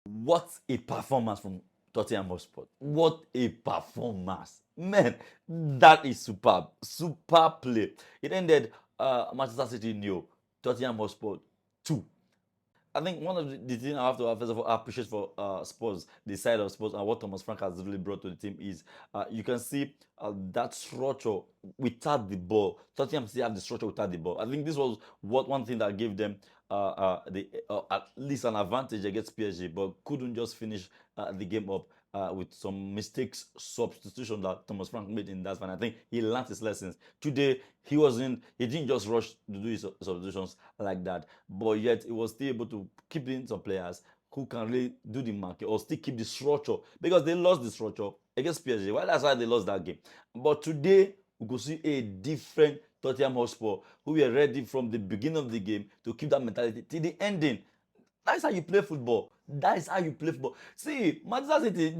What a performance from Tottenham Hotspur. What a performance. Man, that is superb. Superb play. It ended Manchester City nil, Tottenham Hotspur 2. I think one of the things I have to first of all appreciate for Spurs, the side of Spurs, and what Thomas Frank has really brought to the team is you can see that structure without the ball. Tottenham still have the structure without the ball. I think this was what one thing that gave them at least an advantage against PSG, but couldn't just finish the game up with some mistakes, substitution that Thomas Frank made in that one. I think he learned his lessons. Today, he didn't just rush to do his substitutions like that, but yet he was still able to keep in some players who can really do the market or still keep the structure because they lost the structure against PSG. Well, that's why they lost that game. But today, we could see a different Tottenham Hotspur who were ready from the beginning of the game to keep that mentality till the ending. That's how you play football. That is how you play football. See, Manchester City,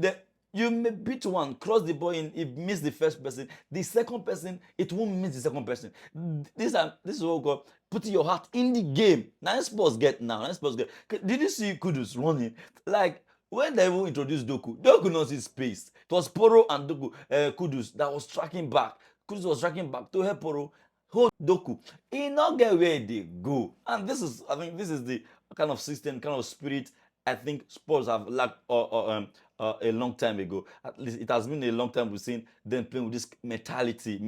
you may beat one, cross the ball in, it miss the first person. The second person, it won't miss the second person. This is what we call putting your heart in the game. Now, Spurs get now. Spurs get. Did you see Kudus running? Like, when they even introduced Doku not see space. It was Poro and Kudus that was tracking back. Kudus was tracking back to help Poro hold Doku. He not get where they go. And I think this is the kind of system, kind of spirit I think Spurs have lacked a long time ago. At least it has been a long time we've seen them playing with this mentality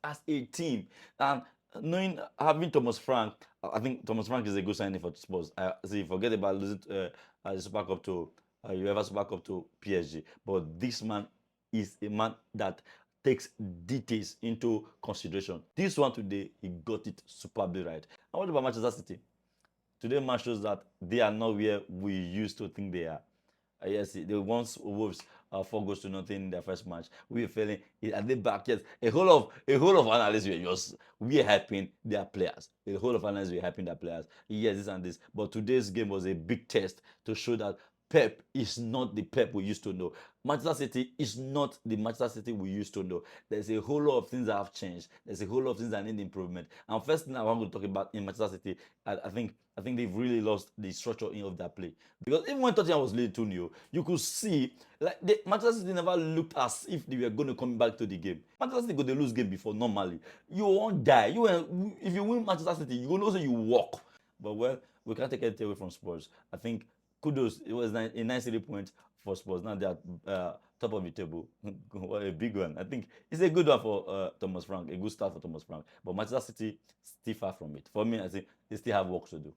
as a team. And knowing having Thomas Frank, I think Thomas Frank is a good signing for Spurs. See, forget about losing the Super Cup to UEFA Super Cup to PSG, but this man is a man that takes details into consideration. This one today, he got it superbly right. And what about Manchester City? Today match shows that they are not where we used to think they are. Yes, they once Wolves 4 goals to nothing in their first match. We were feeling are they back? Yes, a whole of analysts were just we are hyping their players. A whole of analysts were hyping their players. Yes, this and this. But today's game was a big test to show that Pep is not the Pep we used to know. Manchester City is not the Manchester City we used to know. There's a whole lot of things that have changed. There's a whole lot of things that need improvement. And first thing I want to talk about in Manchester City, I think they've really lost the structure of their play. Because even when Tottenham was leading 2-0, you could see like Manchester City never looked as if they were going to come back to the game. Manchester City got the lose game before normally. You won't die. If you win Manchester City, you will know say you walk. But well, we can't take anything away from Spurs. I think kudos. It was a nice 3 points for Spurs. Now they are top of the table. What a big one. I think it's a good one for Thomas Frank. A good start for Thomas Frank. But Manchester City still far from it. For me, I think they still have work to do.